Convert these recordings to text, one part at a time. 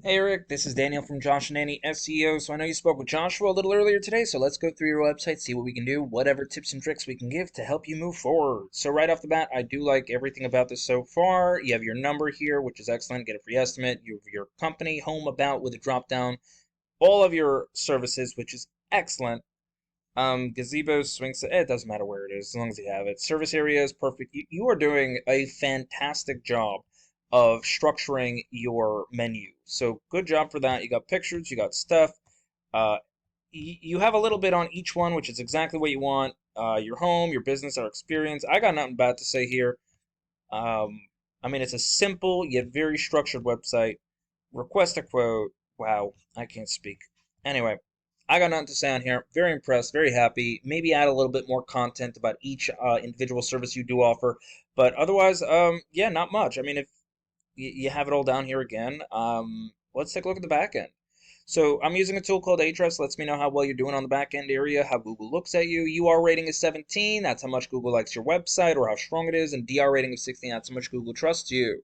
Hey Eric, this is Daniel from Josh and Annie SEO. So I know you spoke with Joshua a little earlier today, so let's go through your website, see what we can do, whatever tips and tricks we can give to help you move forward. So right off the bat, I do like everything about this so far. You have your number here, which is excellent. Get a free estimate. You have your company, home, about with a drop down, all of your services, which is excellent. Gazebo, swing set, it doesn't matter where it is, as long as you have it. Service area is perfect. You are doing a fantastic job of structuring your menu. So good job for that. You got pictures, you got stuff. Uh, you have a little bit on each one, which is exactly what you want. Your home, your business, our experience. I got nothing bad to say here. I mean, it's a simple yet very structured website. Request a quote. Wow, I can't speak. Anyway, I got nothing to say on here. Very impressed, very happy. Maybe add a little bit more content about each individual service you do offer. But otherwise, yeah, not much. I mean, if you have it all down here again, let's take a look at the back end. So I'm using a tool called Ahrefs. Lets me know how well you're doing on the back end area, how Google looks at you. UR rating is 17. That's how much Google likes your website or how strong it is. And DR rating of 16. That's how much Google trusts you.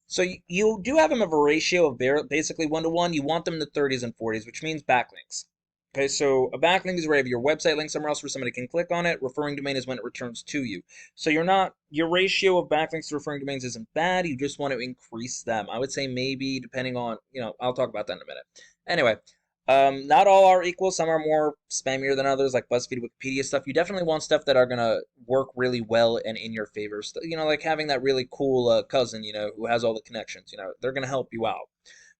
So you do have them of a ratio of basically 1 to 1. You want them in the 30s and 40s, which means backlinks. Okay, so a backlink is where you have your website link somewhere else where somebody can click on it. Referring domain is when it returns to you. So your ratio of backlinks to referring domains isn't bad. You just want to increase them. I would say maybe depending on, I'll talk about that in a minute. Anyway, not all are equal. Some are more spammier than others, like BuzzFeed, Wikipedia stuff. You definitely want stuff that are gonna work really well and in your favor. Like having that really cool cousin, who has all the connections. They're gonna help you out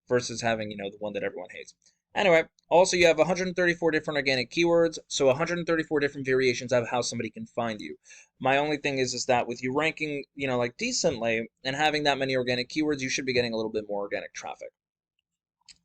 versus having, the one that everyone hates. Anyway, also you have 134 different organic keywords, so 134 different variations of how somebody can find you. My only thing is that with you ranking, like decently and having that many organic keywords, you should be getting a little bit more organic traffic.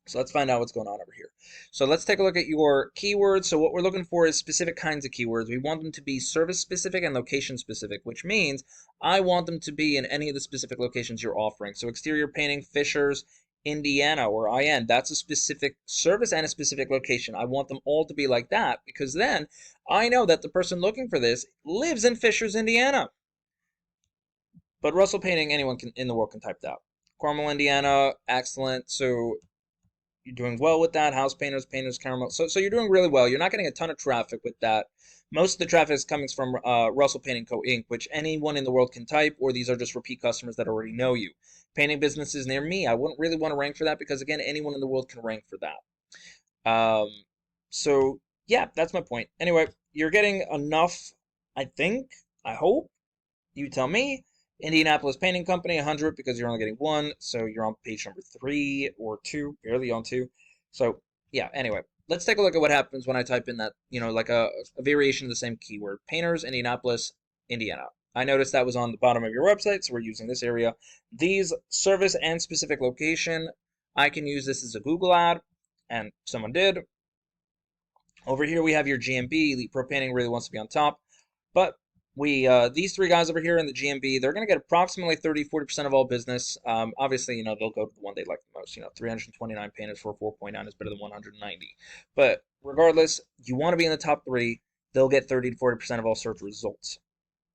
So let's find out what's going on over here. So let's take a look at your keywords. So what we're looking for is specific kinds of keywords. We want them to be service specific and location specific, which means I want them to be in any of the specific locations you're offering. So exterior painting, Fishers, Indiana, or IN, that's a specific service and a specific location. I want them all to be like that because then I know that the person looking for this lives in Fishers, Indiana. But Russell Painting, anyone in the world can type that. Carmel, Indiana, excellent. So you're doing well with that. House painters, caramel. So you're doing really well. You're not getting a ton of traffic with that. Most of the traffic is coming from Russell Painting Co. Inc., which anyone in the world can type, or these are just repeat customers that already know you. Painting businesses near me, I wouldn't really want to rank for that because, again, anyone in the world can rank for that. Um, so, yeah, that's my point. Anyway, you're getting enough, I think, I hope. You tell me. Indianapolis Painting Company, 100 because you're only getting one. So you're on page number 3 or 2, barely on 2. So yeah, anyway, let's take a look at what happens when I type in that, like a variation of the same keyword. Painters, Indianapolis, Indiana. I noticed that was on the bottom of your website, so we're using this area. These service and specific location, I can use this as a Google ad, and someone did. Over here we have your GMB. Elite Pro Painting really wants to be on top. But these three guys over here in the GMB, they're going to get approximately 30-40% of all business. Obviously, they'll go to the one they like the most. 329 painters for 4.9 is better than 190. But regardless, you want to be in the top three. They'll get 30-40% of all search results.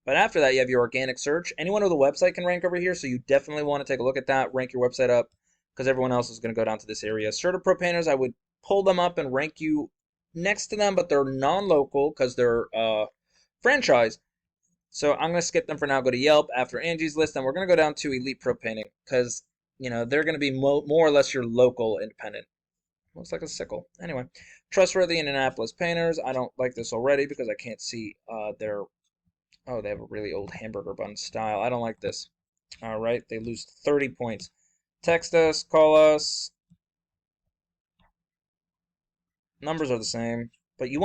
But after that, you have your organic search. Anyone with a website can rank over here, so you definitely want to take a look at that. Rank your website up because everyone else is going to go down to this area. Certain Pro Painters, I would pull them up and rank you next to them, but they're non-local because they're franchise. So I'm going to skip them for now, go to Yelp after Angie's List, and we're going to go down to Elite Pro Painting because, they're going to be more or less your local independent. Looks like a sickle. Anyway, Trustworthy Indianapolis Painters. I don't like this already because I can't see their... Oh, they have a really old hamburger bun style. I don't like this. All right, they lose 30 points. Text us, call us. Numbers are the same. But you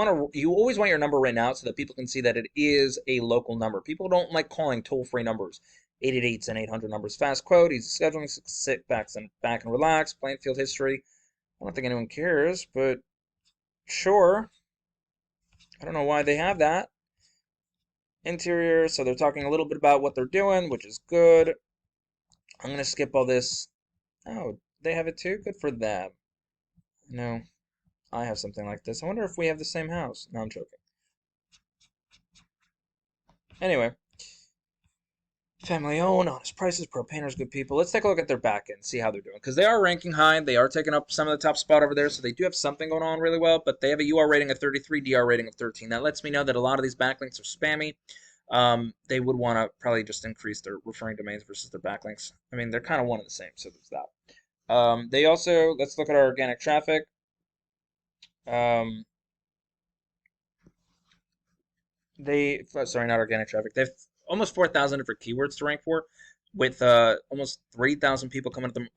always want your number written out so that people can see that it is a local number. People don't like calling toll-free numbers. 888s and 800 numbers. Fast quote, easy scheduling, sit back and relax, playing field history. I don't think anyone cares, but sure. I don't know why they have that. Interior, so they're talking a little bit about what they're doing, which is good. I'm going to skip all this. Oh, they have it too? Good for them. No, I have something like this. I wonder if we have the same house. No, I'm joking. Anyway, Family owned, honest prices, pro painters, good people. Let's take a look at their back end, see how they're doing. Because they are ranking high. They are taking up some of the top spot over there, so they do have something going on really well, but they have a UR rating of 33, DR rating of 13. That lets me know that a lot of these backlinks are spammy. They would want to probably just increase their referring domains versus their backlinks. I mean, they're kind of one and the same, so there's that. They also, let's look at our organic traffic. Um, sorry, not organic traffic. They have almost 4,000 different keywords to rank for, with almost 3,000 people coming to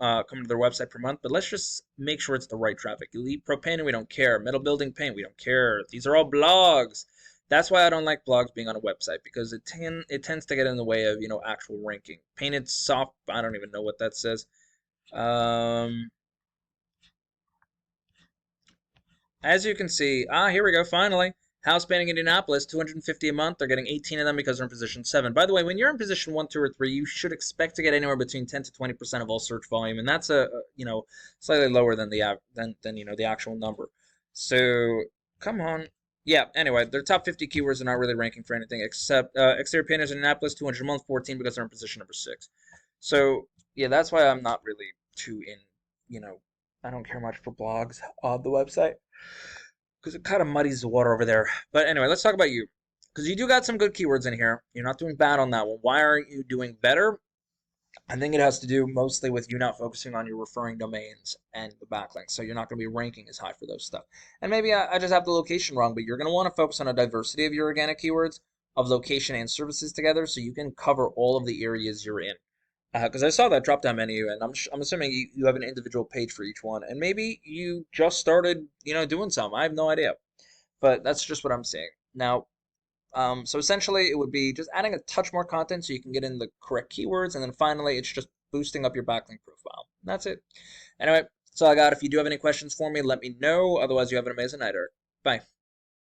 their website per month. But let's just make sure it's the right traffic. Elite propane, we don't care. Metal building paint, we don't care. These are all blogs. That's why I don't like blogs being on a website, because it tends to get in the way of actual ranking. Painted soft, I don't even know what that says. Um, As you can see, here we go, finally. House painting Indianapolis, 250 a month. They're getting 18 of them because they're in position 7. By the way, when you're in position 1, 2, or 3, you should expect to get anywhere between 10 to 20% of all search volume, and that's slightly lower than the actual number. So, come on. Yeah, anyway, their top 50 keywords are not really ranking for anything except exterior painters in Indianapolis, 200 a month, 14 because they're in position number 6. So, yeah, that's why I'm not really too you know, I don't care much for blogs on the website because it kind of muddies the water over there. But anyway, let's talk about you, because you do got some good keywords in here. You're not doing bad on that one. Why aren't you doing better? I think it has to do mostly with you not focusing on your referring domains and the backlinks. So you're not going to be ranking as high for those stuff. And maybe I just have the location wrong, but you're going to want to focus on a diversity of your organic keywords of location and services together so you can cover all of the areas you're in. Because I saw that drop down menu, and I'm assuming you have an individual page for each one, and maybe you just started doing some. I have no idea, but that's just what I'm seeing now. So essentially, it would be just adding a touch more content so you can get in the correct keywords, and then finally, it's just boosting up your backlink profile. That's it. Anyway, that's all I got. If you do have any questions for me, let me know. Otherwise, you have an amazing night, Eric. Bye.